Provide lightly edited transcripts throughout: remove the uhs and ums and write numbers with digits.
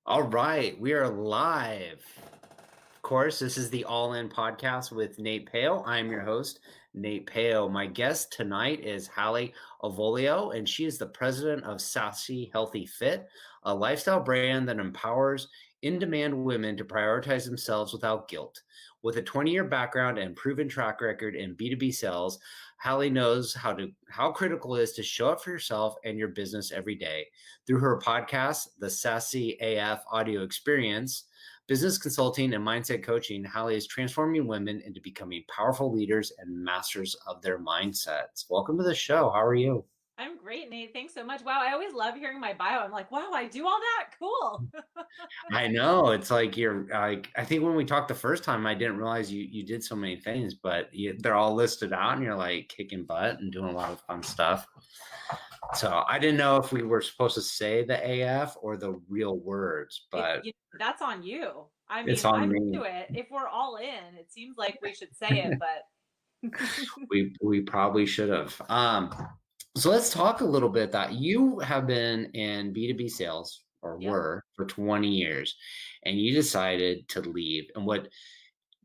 All right, we are live. Of course, this is the All In podcast with Nate Pale. I'm your host, Nate Pale. My guest tonight is Hallie Avolio, and she is the president of Sassy Healthy Fit, a lifestyle brand that empowers in-demand women to prioritize themselves without guilt. With a 20-year background and proven track record in B2B sales, Hallie knows how critical it is to show up for yourself and your business every day. Through her podcast, the Sassy AF Audio Experience, business consulting and mindset coaching, Hallie is transforming women into becoming powerful leaders and masters of their mindsets. Welcome to the show. How are you? I'm great, Nate. Thanks so much. Wow, I always love hearing my bio. I'm like, wow, I do all that. Cool. I know it's like you're like I think when we talked the first time, I didn't realize you did so many things, but they're all listed out, and you're like kicking butt and doing a lot of fun stuff. So I didn't know if we were supposed to say the AF or the real words, but That's on you. I it's mean, on I'm me. into it. If we're all in, it seems like we should say it, but We probably should have. So let's talk a little bit that you have been in B2B sales or yep. were for 20 years, and you decided to leave. And what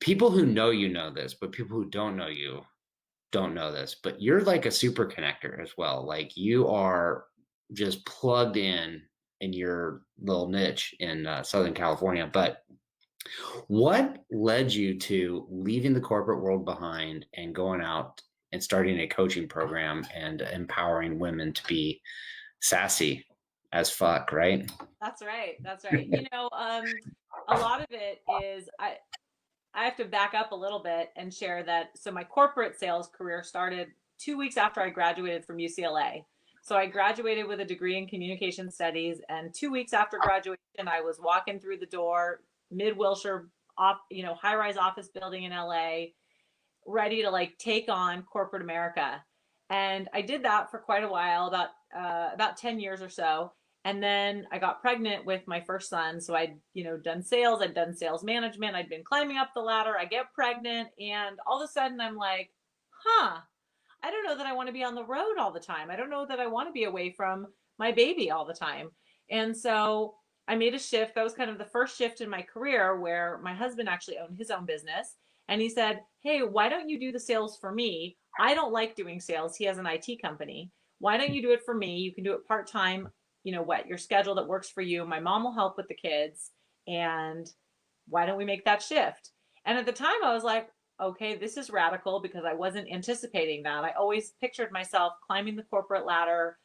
people who know this, but people who don't know you don't know this, but you're like a super connector as well. Like you are just plugged in your little niche in Southern California. But what led you to leaving the corporate world behind and going out and starting a coaching program and empowering women to be sassy as fuck, right? That's right. That's right. A lot of it is I have to back up a little bit and share that. So my corporate sales career started 2 weeks after I graduated from UCLA. So I graduated with a degree in communication studies, and 2 weeks after graduation, I was walking through the door, mid Wilshire, off, high rise office building in LA, ready to like take on corporate America. And I did that for quite a while, about 10 years or so. And then I got pregnant with my first son. So I'd, done sales, I'd done sales management, I'd been climbing up the ladder. I get pregnant, and all of a sudden I'm like, huh, I don't know that I want to be on the road all the time. I don't know that I want to be away from my baby all the time. And so I made a shift. That was kind of the first shift in my career where my husband actually owned his own business. And he said, hey, why don't you do the sales for me? I don't like doing sales. He has an IT company. Why don't you do it for me? You can do it part time, your schedule that works for you. My mom will help with the kids. And why don't we make that shift? And at the time, I was like, okay, this is radical because I wasn't anticipating that. I always pictured myself climbing the corporate ladder,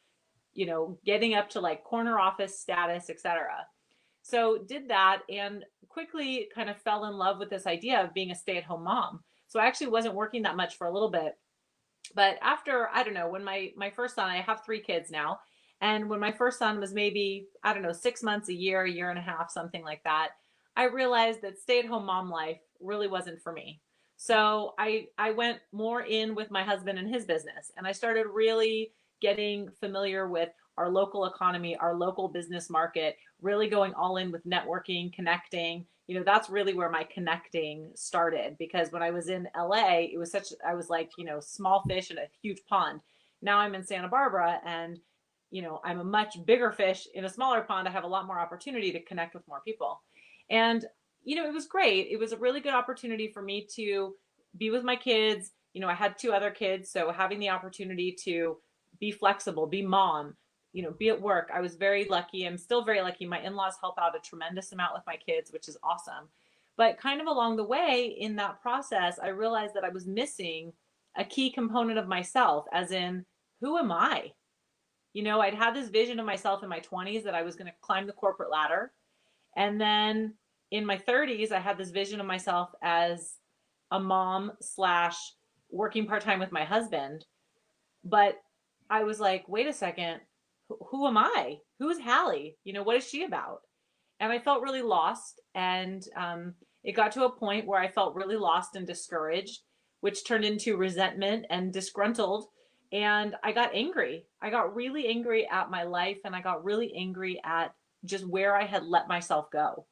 getting up to like corner office status, etc. So did that and quickly kind of fell in love with this idea of being a stay-at-home mom. So I actually wasn't working that much for a little bit. But after, I don't know, when my first son, I have 3 kids now. And when my first son was maybe, I don't know, 6 months, a year and a half, something like that, I realized that stay-at-home mom life really wasn't for me. So I went more in with my husband and his business. And I started really getting familiar with our local economy, our local business market, really going all in with networking, connecting. That's really where my connecting started, because when I was in LA, I was like, small fish in a huge pond. Now I'm in Santa Barbara, and, I'm a much bigger fish in a smaller pond. I have a lot more opportunity to connect with more people. And, it was great. It was a really good opportunity for me to be with my kids. I had 2 other kids. So having the opportunity to be flexible, be mom, be at work. I was very lucky. I'm still very lucky. My in-laws help out a tremendous amount with my kids, which is awesome. But kind of along the way in that process, I realized that I was missing a key component of myself, as in, who am I? I'd had this vision of myself in my 20s that I was going to climb the corporate ladder. And then in my 30s, I had this vision of myself as a mom slash working part-time with my husband. But I was like, wait a second, who am I? Who's Hallie? What is she about? And I felt really lost. And it got to a point where I felt really lost and discouraged, which turned into resentment and disgruntled. And I got angry. I got really angry at my life, and I got really angry at just where I had let myself go.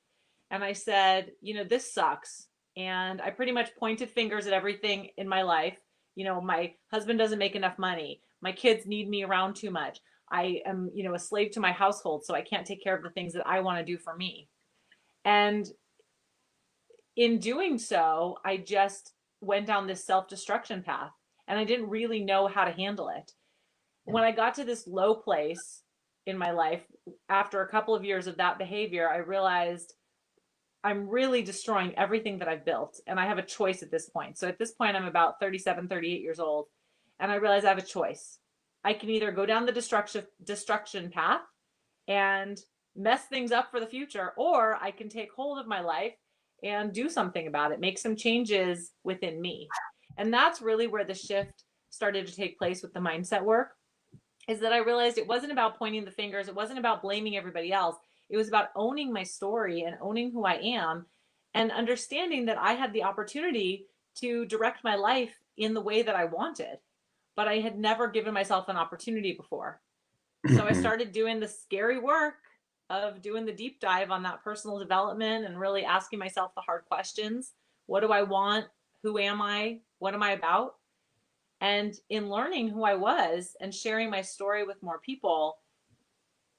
And I said, this sucks. And I pretty much pointed fingers at everything in my life. My husband doesn't make enough money. My kids need me around too much. I am, a slave to my household, so I can't take care of the things that I want to do for me. And in doing so, I just went down this self-destruction path and I didn't really know how to handle it. When I got to this low place in my life, after a couple of years of that behavior, I realized I'm really destroying everything that I've built. And I have a choice at this point. So at this point, I'm about 37, 38 years old. And I realize I have a choice. I can either go down the destruction path and mess things up for the future, or I can take hold of my life and do something about it, make some changes within me. And that's really where the shift started to take place with the mindset work, is that I realized it wasn't about pointing the fingers, it wasn't about blaming everybody else. It was about owning my story and owning who I am and understanding that I had the opportunity to direct my life in the way that I wanted, but I had never given myself an opportunity before. So I Mhm. started doing the scary work of doing the deep dive on that personal development and really asking myself the hard questions. What do I want? Who am I? What am I about? And in learning who I was and sharing my story with more people,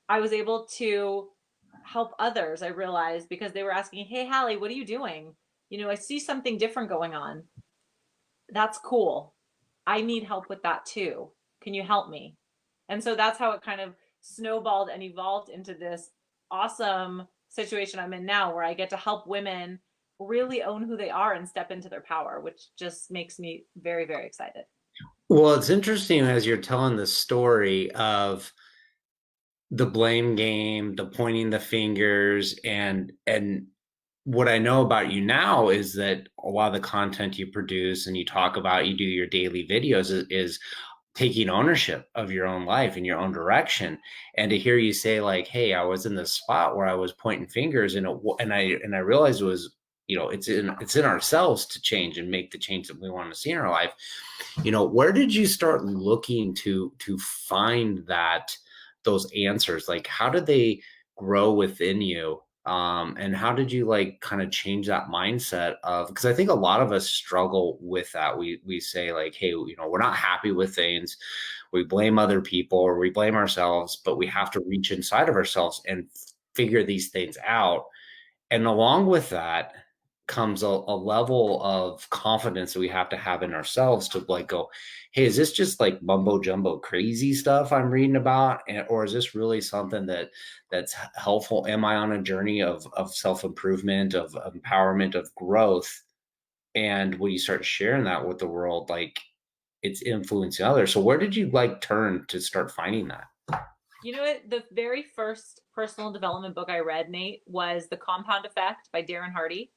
I was able to help others. I realized because they were asking, "Hey, Hallie, what are you doing? I see something different going on. That's cool. I need help with that too. Can you help me?" And so that's how it kind of snowballed and evolved into this awesome situation I'm in now, where I get to help women really own who they are and step into their power, which just makes me very, very excited. Well, it's interesting as you're telling the story of the blame game, the pointing the fingers, and what I know about you now is that a lot of the content you produce and you talk about, you do your daily videos is taking ownership of your own life and your own direction. And to hear you say like, "Hey, I was in this spot where I was pointing fingers, and I realized it was, it's in ourselves to change and make the change that we want to see in our life." Where did you start looking to find those answers? Like, how did they grow within you? And how did you like kind of change that mindset of, because I think a lot of us struggle with that. We say like, "Hey, we're not happy with things. We blame other people or we blame ourselves, but we have to reach inside of ourselves and figure these things out." And along with that comes a level of confidence that we have to have in ourselves to like go, "Hey, is this just like mumbo jumbo crazy stuff I'm reading about? Or is this really something that's helpful? Am I on a journey of self-improvement, of empowerment, of growth?" And when you start sharing that with the world, like it's influencing others. So where did you like turn to start finding that? You know what? The very first personal development book I read, Nate, was The Compound Effect by Darren Hardy.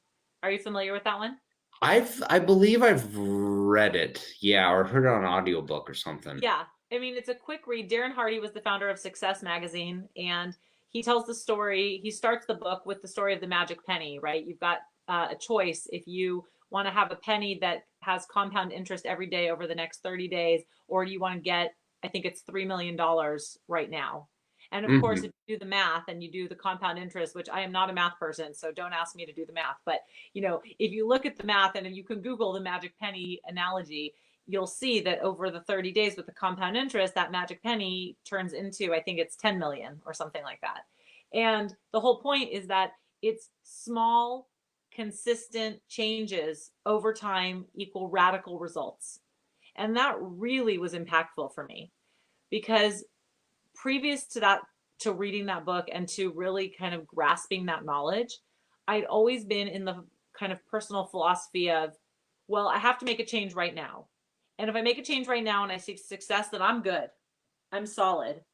Are you familiar with that one? I believe I've read it. Yeah, or heard it on an audiobook or something. Yeah. I mean, it's a quick read. Darren Hardy was the founder of Success Magazine, and he tells the story. He starts the book with the story of the magic penny, right? You've got a choice if you want to have a penny that has compound interest every day over the next 30 days, or do you want to get, I think it's $3 million right now. And of course, Mhm. if you do the math and you do the compound interest, which I am not a math person, so don't ask me to do the math, but if you look at the math and you can Google the magic penny analogy, you'll see that over the 30 days with the compound interest, that magic penny turns into, I think it's 10 million or something like that. And the whole point is that it's small, consistent changes over time equal radical results. And that really was impactful for me because previous to that, to reading that book and to really kind of grasping that knowledge, I'd always been in the kind of personal philosophy of, well, I have to make a change right now. And if I make a change right now and I see success, then I'm good. I'm solid.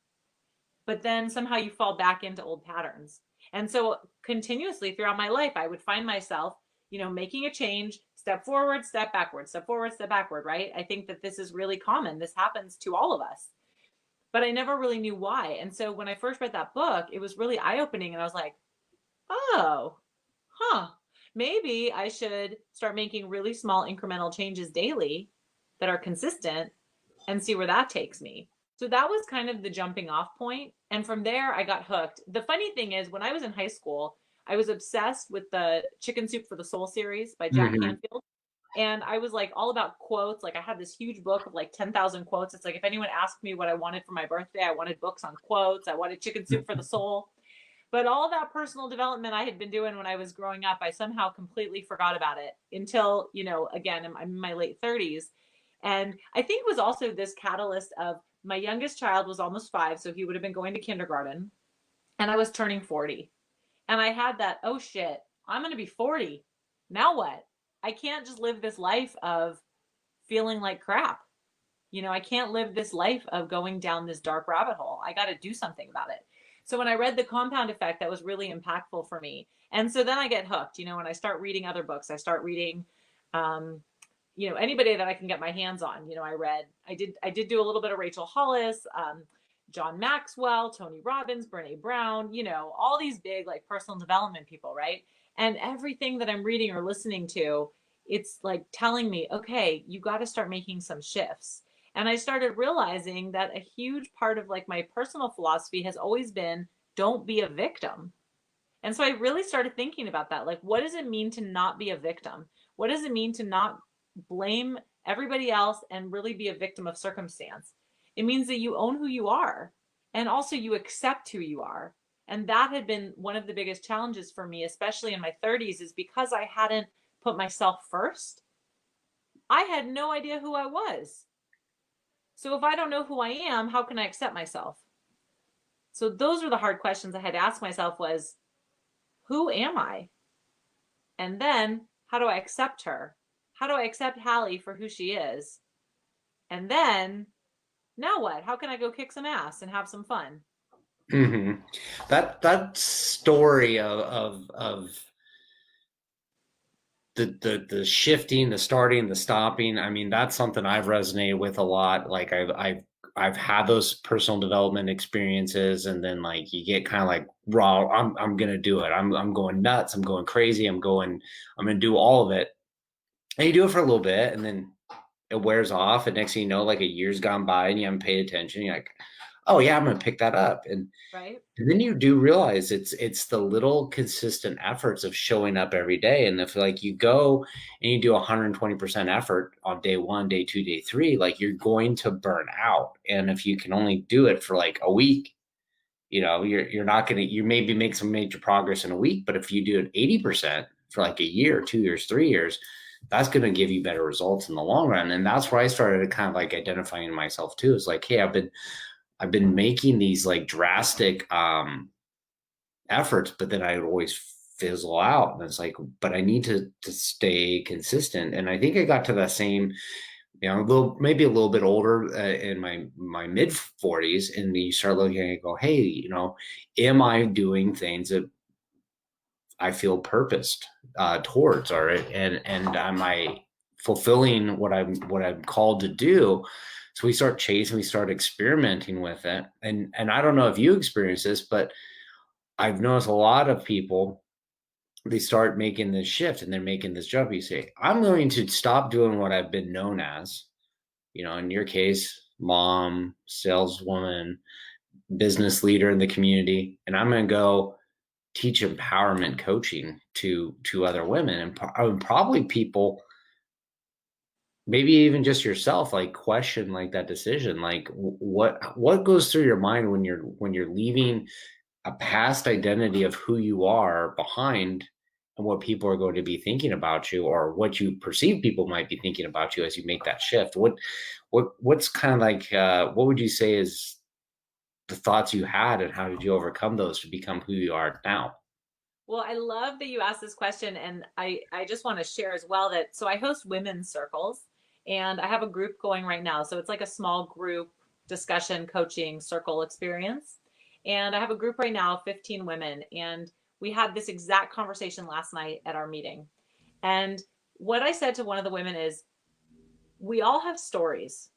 But then somehow you fall back into old patterns. And so continuously throughout my life, I would find myself, making a change, step forward, step backward, step forward, step backward, right? I think that this is really common. This happens to all of us, but I never really knew why. And so when I first read that book, it was really eye opening. And I was like, oh, huh, maybe I should start making really small incremental changes daily that are consistent and see where that takes me. So that was kind of the jumping off point. And from there, I got hooked. The funny thing is, when I was in high school, I was obsessed with the Chicken Soup for the Soul series by Jack Mhm. Canfield. And I was like all about quotes. Like I had this huge book of like 10,000 quotes. It's like if anyone asked me what I wanted for my birthday, I wanted books on quotes. I wanted Chicken Soup for the Soul. But all that personal development I had been doing when I was growing up, I somehow completely forgot about it until, again, I'm in my late 30s. And I think it was also this catalyst of my youngest child was almost 5, so he would have been going to kindergarten, and I was turning 40. And I had that, oh shit, I'm going to be 40. Now what? I can't just live this life of feeling like crap. I can't live this life of going down this dark rabbit hole. I got to do something about it. So when I read The Compound Effect, that was really impactful for me. And so then I get hooked, when I start reading other books, I start reading, anybody that I can get my hands on. I did do a little bit of Rachel Hollis, John Maxwell, Tony Robbins, Brene Brown, all these big like personal development people, right? And everything that I'm reading or listening to, it's like telling me, okay, you got to start making some shifts. And I started realizing that a huge part of like my personal philosophy has always been don't be a victim. And so I really started thinking about that. Like, what does it mean to not be a victim? What does it mean to not blame everybody else and really be a victim of circumstance? It means that you own who you are and also you accept who you are. And that had been one of the biggest challenges for me, especially in my 30s, is because I hadn't put myself first. I had no idea who I was. So if I don't know who I am, how can I accept myself? So those were the hard questions I had to ask myself was, who am I? And then how do I accept her? How do I accept Hallie for who she is? And then now what? How can I go kick some ass and have some fun? Mm-hmm. That story of the shifting, the starting, the stopping. I mean, that's something I've resonated with a lot. Like I've had those personal development experiences, and then like you get kind of like raw. I'm gonna do it. I'm going nuts. I'm going crazy. I'm gonna do all of it. And you do it for a little bit, and then it wears off. And next thing you know, like a year's gone by, and you haven't paid attention. You're like, oh yeah, I'm gonna pick that up. Right? And then you do realize it's the little consistent efforts of showing up every day. And if like you go and you do 120% effort on day 1, day 2, day 3, like you're going to burn out. And if you can only do it for like a week, you're not going to, you maybe make some major progress in a week, but if you do it 80% for like a year, 2 years, 3 years, that's going to give you better results in the long run. And that's where I started kind of like identifying myself too. Is like, hey, I've been making these like drastic efforts, but then I would always fizzle out. And it's like, but I need to stay consistent. And I think I got to that same, maybe a little bit older in my mid 40s, and you start looking at it and go, hey, am I doing things that I feel purposed towards, or and am I fulfilling what I'm called to do? So we start chasing, we start experimenting with it, and I don't know if you experience this, but I've noticed a lot of people, they start making this shift and they're making this jump. You say, I'm going to stop doing what I've been known as, in your case, mom, saleswoman, business leader in the community, and I'm going to go teach empowerment coaching to other women, and probably people, maybe even just yourself, like question like that decision, like what goes through your mind when you're leaving a past identity of who you are behind, and what people are going to be thinking about you, or what you perceive people might be thinking about you as you make that shift. What's kind of like what would you say is the thoughts you had, and how did you overcome those to become who you are now? Well, I love that you asked this question. And I just want to share as well that so I host women's circles and I have a group going right now. So it's like a small group discussion, coaching, circle experience. And I have a group right now of 15 women. And we had this exact conversation last night at our meeting. And what I said to one of the women is, we all have stories.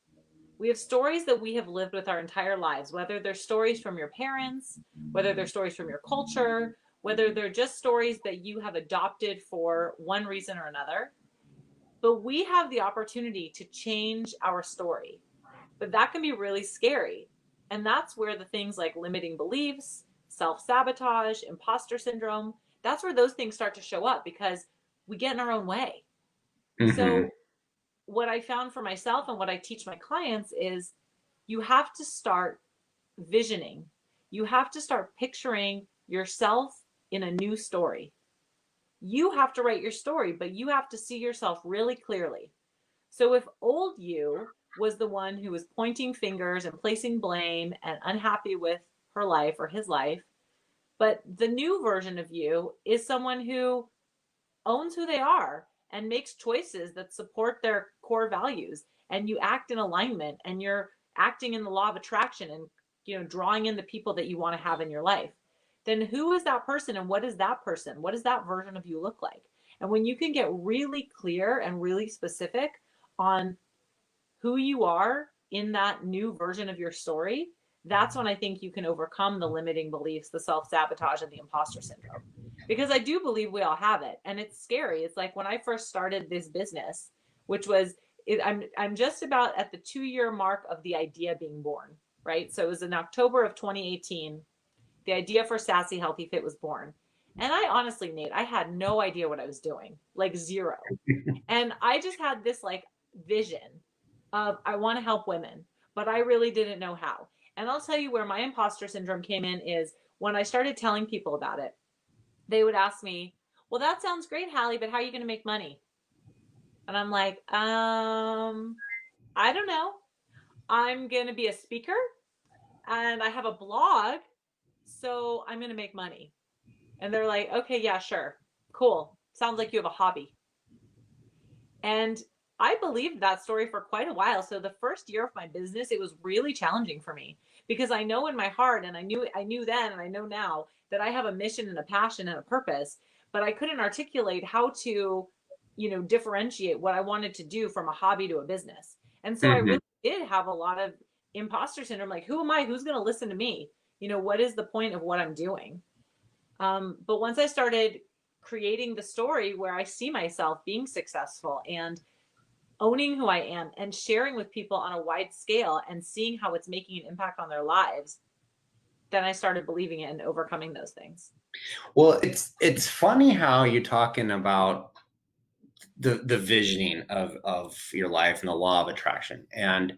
We have stories that we have lived with our entire lives, whether they're stories from your parents, whether they're stories from your culture, whether they're just stories that you have adopted for one reason or another. But we have the opportunity to change our story. But that can be really scary. And that's where the things like limiting beliefs, self sabotage, imposter syndrome, that's where those things start to show up because we get in our own way. Mm-hmm. So what I found for myself and what I teach my clients is you have to start visioning. You have to start picturing yourself in a new story. You have to write your story, but you have to see yourself really clearly. So if old you was the one who was pointing fingers and placing blame and unhappy with her life or his life, but the new version of you is someone who owns who they are and makes choices that support their core values, and you act in alignment, and you're acting in the law of attraction, and drawing in the people that you want to have in your life, then who is that person, and what is that person, what does that version of you look like? And when you can get really clear and really specific on who you are in that new version of your story, that's when I think you can overcome the limiting beliefs, the self-sabotage, and the imposter syndrome. Because I do believe we all have it, and it's scary. It's like when I first started this business, which was, I'm just about at the 2-year mark of the idea being born, right? So it was in October of 2018, the idea for Sassy Healthy Fit was born. And I honestly, Nate, I had no idea what I was doing, like zero. And I just had this like vision of I want to help women, but I really didn't know how. And I'll tell you where my imposter syndrome came in is when I started telling people about it. They would ask me, "Well, that sounds great, Hallie, but how are you going to make money?" And I'm like, I don't know. I'm going to be a speaker and I have a blog, so I'm going to make money." And they're like, "Okay, yeah, sure. Cool. Sounds like you have a hobby." And I believed that story for quite a while. So the first year of my business, it was really challenging for me because I know in my heart, and I knew then, and I know now that I have a mission and a passion and a purpose, but I couldn't articulate how to, differentiate what I wanted to do from a hobby to a business. And so I Mhm. really did have a lot of imposter syndrome. Like, who am I? Who's going to listen to me? What is the point of what I'm doing? But once I started creating the story where I see myself being successful and owning who I am and sharing with people on a wide scale and seeing how it's making an impact on their lives, then I started believing it and overcoming those things. Well, it's funny how you're talking about the visioning of your life and the law of attraction. And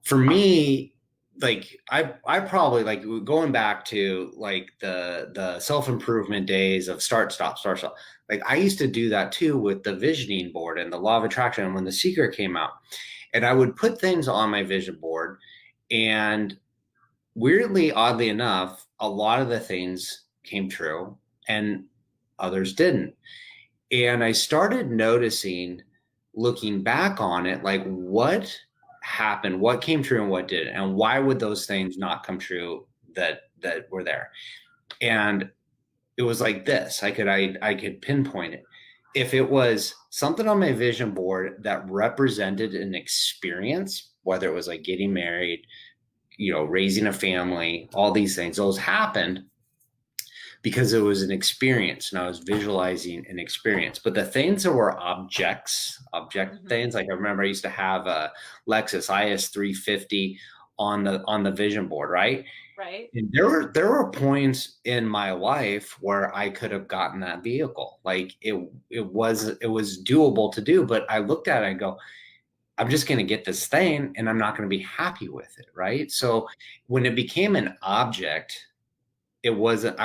for me, like I probably like going back to like the self-improvement days of start stop. Like I used to do that too with the visioning board and the law of attraction when The Secret came out. And I would put things on my vision board, and weirdly, oddly enough, a lot of the things came true and others didn't. And I started noticing, looking back on it, like what happened, what came true and what didn't, and why would those things not come true that were there. And it was like this. I could pinpoint it. If it was something on my vision board that represented an experience, whether it was like getting married, raising a family, all these things, those happened because it was an experience and I was visualizing an experience. But the things that were object things, like I remember I used to have a Lexus IS 350 on the vision board, right? Right. And there were points in my life where I could have gotten that vehicle. Like it was doable to do, but I looked at it and go, I'm just going to get this thing and I'm not going to be happy with it, right? So when it became an object, I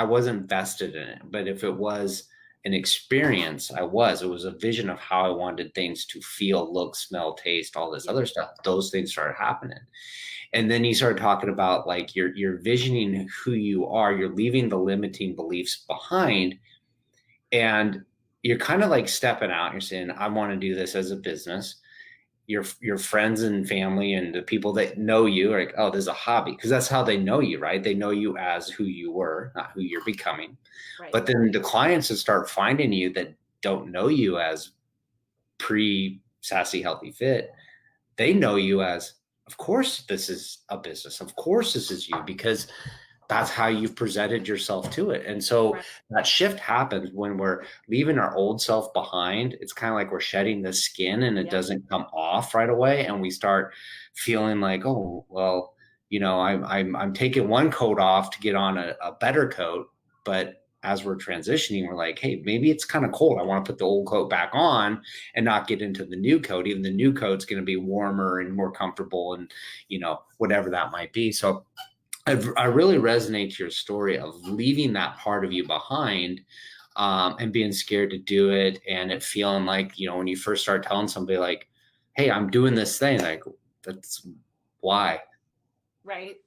wasn't vested in it. But if it was an experience, it was a vision of how I wanted things to feel, look, smell, taste, all this Yeah. other stuff. Those things started happening. And then you start talking about like you're visioning who you are, you're leaving the limiting beliefs behind, and you're kind of like stepping out. You're saying, I want to do this as a business. Your friends and family and the people that know you are like, oh, there's a hobby, because that's how they know you, right? They know you as who you were, not who you're becoming. Right. But then the clients that start finding you that don't know you as pre Sassy Healthy Fit, they know you as, of course this is a business, of course this is you, because that's how you've presented yourself to it. And so Right. that shift happens when we're leaving our old self behind. It's kind of like we're shedding the skin and it doesn't come off right away. And we start feeling like, oh, well, I'm taking one coat off to get on a better coat. But as we're transitioning, we're like, hey, maybe it's kind of cold. I want to put the old coat back on and not get into the new coat. Even the new coat's going to be warmer and more comfortable and, whatever that might be. So I really resonate to your story of leaving that part of you behind, and being scared to do it, and it feeling like, when you first start telling somebody like, hey, I'm doing this thing, like, that's why. Right.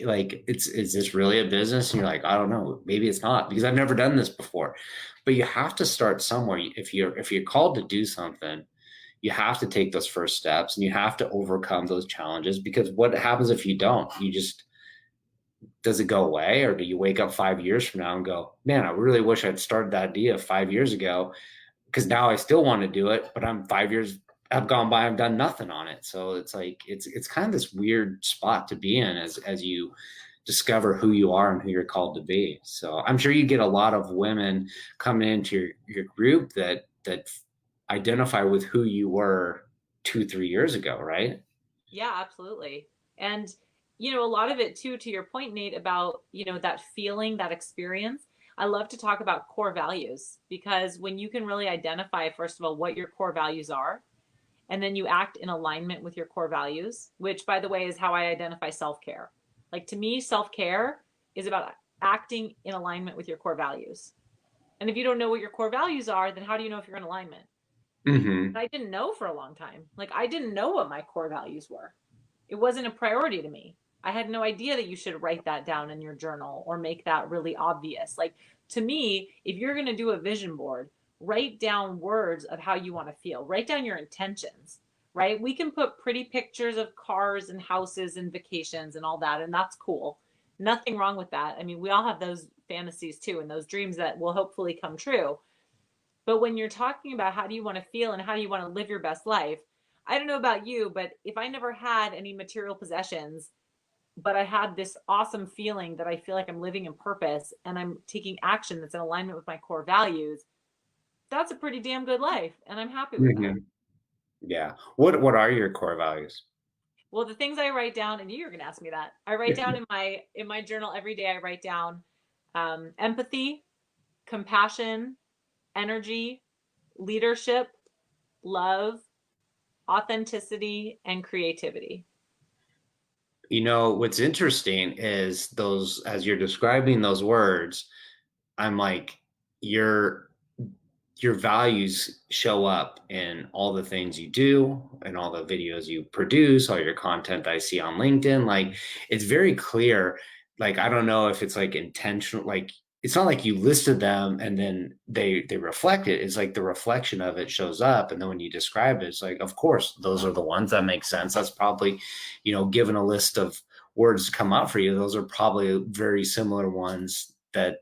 Like, is this really a business? And you're like, I don't know, maybe it's not, because I've never done this before. But you have to start somewhere. If you're called to do something, you have to take those first steps, and you have to overcome those challenges, because what happens if you don't? Does it go away, or do you wake up 5 years from now and go, man, I really wish I'd started that idea 5 years ago, because now I still want to do it, but I'm 5 years have gone by, I've done nothing on it. So it's like, it's kind of this weird spot to be in as you discover who you are and who you're called to be. So I'm sure you get a lot of women coming into your group that identify with who you were 2, 3 years ago, right? Yeah, absolutely. And, a lot of it too, to your point, Nate, about, that feeling, that experience. I love to talk about core values because when you can really identify, first of all, what your core values are, and then you act in alignment with your core values, which, by the way, is how I identify self care. Like, to me, self care is about acting in alignment with your core values. And if you don't know what your core values are, then how do you know if you're in alignment? Mm-hmm. I didn't know for a long time. Like, I didn't know what my core values were. It wasn't a priority to me. I had no idea that you should write that down in your journal or make that really obvious. Like, to me, if you're going to do a vision board, write down words of how you want to feel, write down your intentions, right? We can put pretty pictures of cars and houses and vacations and all that, and that's cool. Nothing wrong with that. I mean, we all have those fantasies too, and those dreams that will hopefully come true. But when you're talking about how do you want to feel and how do you want to live your best life, I don't know about you, but if I never had any material possessions, but I had this awesome feeling that I feel like I'm living in purpose and I'm taking action that's in alignment with my core values, that's a pretty damn good life. And I'm happy with that. Mm-hmm. Yeah. What are your core values? Well, the things I write down, and you're going to ask me that. I write down in my journal every day. I write down empathy, compassion, energy, leadership, love, authenticity, and creativity. What's interesting is those, as you're describing those words, I'm like, your your values show up in all the things you do and all the videos you produce, all your content I see on LinkedIn. Like, it's very clear. Like, I don't know if it's like intentional, like, it's not like you listed them and then they reflect it. It's like the reflection of it shows up. And then when you describe it, it's like, of course, those are the ones that make sense. That's probably, given a list of words to come out for you, those are probably very similar ones that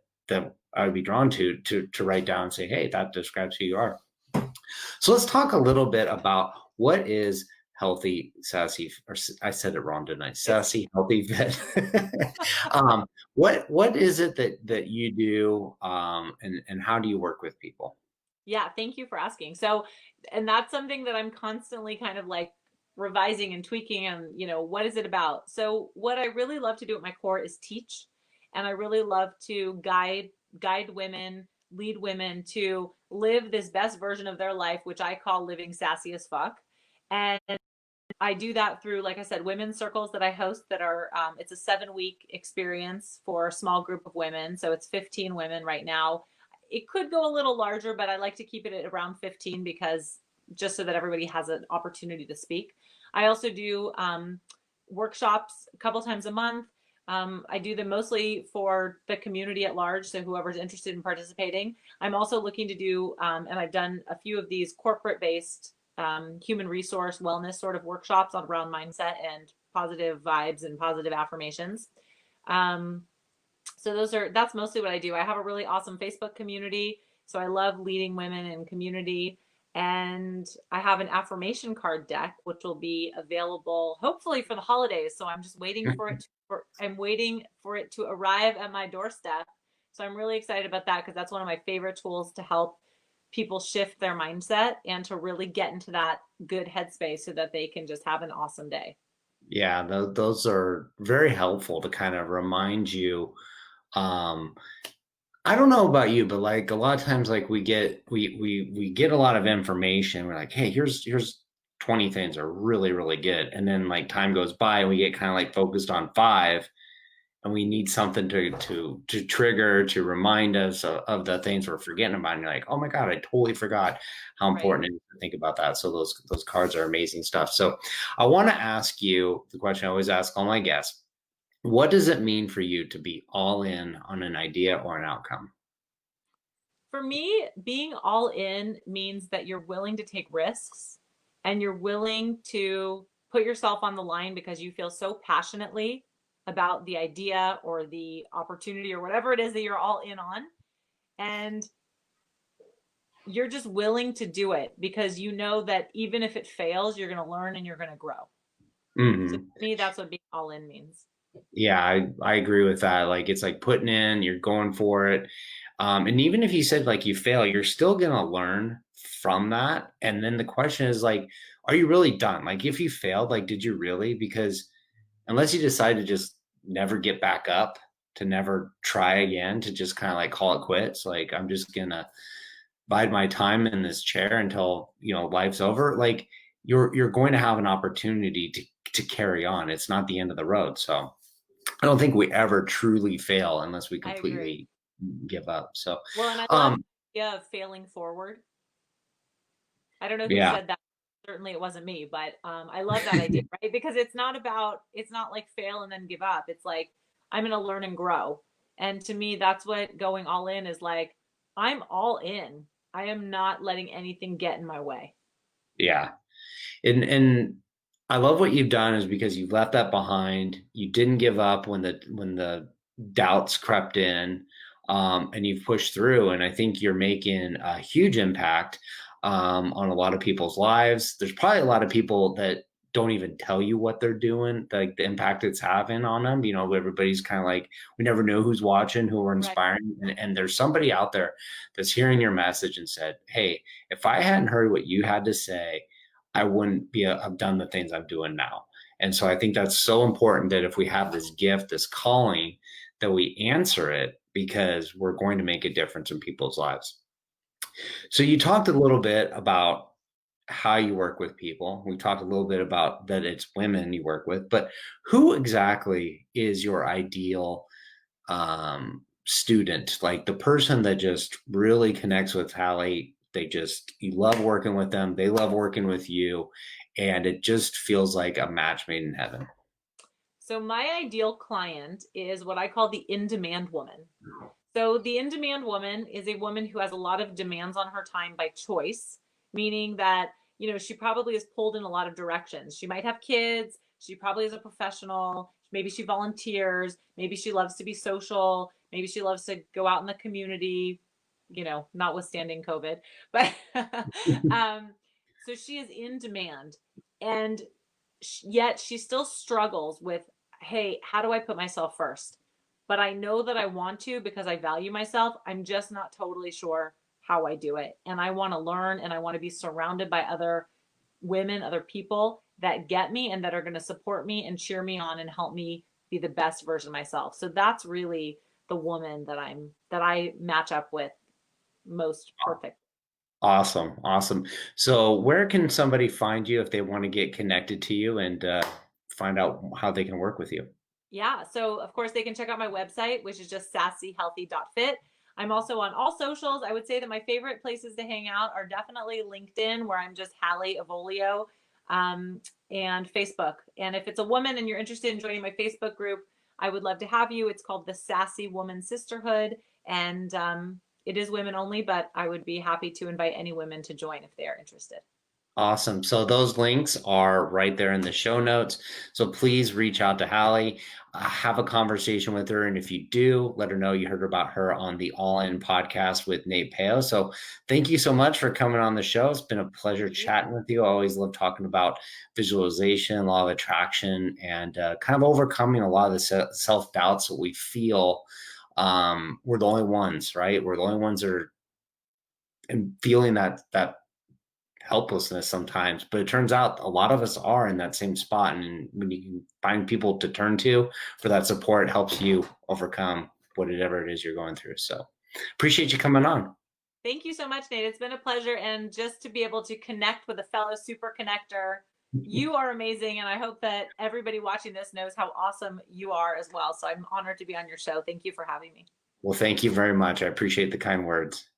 I would be drawn to write down and say, hey, that describes who you are. So let's talk a little bit about what is healthy, sassy, or I said it wrong, didn't I? Sassy, healthy fit. What is it that you do, and how do you work with people? Yeah, thank you for asking. So, and that's something that I'm constantly kind of like revising and tweaking and, what is it about? So, what I really love to do at my core is teach, and I really love to guide women, lead women to live this best version of their life, which I call living sassy as fuck. And I do that through, like I said, women's circles that I host that are, it's a 7-week experience for a small group of women. So it's 15 women right now. It could go a little larger, but I like to keep it at around 15 because just so that everybody has an opportunity to speak. I also do workshops a couple times a month. I do them mostly for the community at large, so whoever's interested in participating. I'm also looking to do, and I've done a few of these corporate-based human resource wellness sort of workshops on around mindset and positive vibes and positive affirmations. Um, so that's mostly what I do. I have a really awesome Facebook community, so I love leading women in community. And I have an affirmation card deck, which will be available hopefully for the holidays. So I'm just waiting for it. I'm waiting for it to arrive at my doorstep. So I'm really excited about that because that's one of my favorite tools to help people shift their mindset and to really get into that good headspace so that they can just have an awesome day. Yeah, those are very helpful to kind of remind you. Um, I don't know about you, but like a lot of times, like we get a lot of information. We're like, hey, here's 20 things are really, really good. And then like time goes by and we get kind of like focused on five. and we need something to trigger, to remind us of the things we're forgetting about. And you're like, oh my God, I totally forgot how Right. important it is to think about that. So those cards are amazing stuff. So I want to ask you the question I always ask all my guests. What does it mean for you to be all in on an idea or an outcome? For me, being all in means that you're willing to take risks and you're willing to put yourself on the line because you feel so passionately about the idea or the opportunity or whatever it is that you're all in on. And you're just willing to do it because you know that even if it fails, you're going to learn and you're going to grow. So to Hmm. me, that's what being all in means. Yeah, I agree with that. Like it's like putting in, you're going for it. And even if you said like you fail, you're still gonna learn from that. And then the question is like, are you really done? Like if you failed, like did you really? Because unless you decide to just never get back up, to never try again, to just kind of like call it quits, like I'm just gonna bide my time in this chair until life's over, like you're going to have an opportunity to carry on. It's not the end of the road. So I don't think we ever truly fail unless we I agree. completely give up. So, Well, and I love um, the idea of failing forward. I don't know who yeah, said that. Certainly it wasn't me, but I love that idea, right? Because it's not like fail and then give up. It's like I'm going to learn and grow. And to me, that's what going all in is like. I'm all in. I am not letting anything get in my way. yeah, and I love what you've done is because you've left that behind. You didn't give up when the doubts crept in, and you've pushed through. And I think you're making a huge impact on a lot of people's lives. There's probably a lot of people that don't even tell you what they're doing, like the impact it's having on them. Everybody's kind of like, we never know who's watching, who we're Right. inspiring. And there's somebody out there that's hearing your message and said, hey, if I hadn't heard what you had to say, I wouldn't have done the things I'm doing now. And so I think that's so important that if we have this gift, this calling, that we answer it because we're going to make a difference in people's lives. So you talked a little bit about how you work with people. We talked a little bit about that it's women you work with, but who exactly is your ideal student? Like the person that just really connects with Hallie. You love working with them. They love working with you. And it just feels like a match made in heaven. So my ideal client is what I call the in-demand woman. So the in-demand woman is a woman who has a lot of demands on her time by choice, meaning that, she probably is pulled in a lot of directions. She might have kids, she probably is a professional, maybe she volunteers, maybe she loves to be social, maybe she loves to go out in the community, notwithstanding COVID. But um so she is in demand and yet she still struggles with, hey, how do I put myself first? But I know that I want to because I value myself. I'm just not totally sure how I do it. And I want to learn and I want to be surrounded by other women, other people that get me and that are going to support me and cheer me on and help me be the best version of myself. So that's really the woman that I match up with most perfect. Awesome. Awesome. So where can somebody find you if they want to get connected to you and find out how they can work with you? Yeah. So, of course, they can check out my website, which is just sassyhealthy.fit. I'm also on all socials. I would say that my favorite places to hang out are definitely LinkedIn, where I'm just Hallie Avolio, um, and Facebook. And if it's a woman and you're interested in joining my Facebook group, I would love to have you. It's called the Sassy Woman Sisterhood. And it is women only, but I would be happy to invite any women to join if they are interested. Awesome. So those links are right there in the show notes. So please reach out to Hallie, have a conversation with her. And if you do, let her know you heard about her on the All In podcast with Nate Peo. So thank you so much for coming on the show. It's been a pleasure chatting with you. I always love talking about visualization, law of attraction, and kind of overcoming a lot of the self doubts that we feel. We're the only ones, right? We're the only ones that are and feeling that helplessness sometimes, but it turns out a lot of us are in that same spot. And when you can find people to turn to for that support, it helps you overcome whatever it is you're going through. So appreciate you coming on. Thank you so much, Nate. It's been a pleasure. And just to be able to connect with a fellow super connector You are amazing, and I hope that everybody watching this knows how awesome you are as well. So I'm honored to be on your show. Thank you for having me. Well, thank you very much. I appreciate the kind words.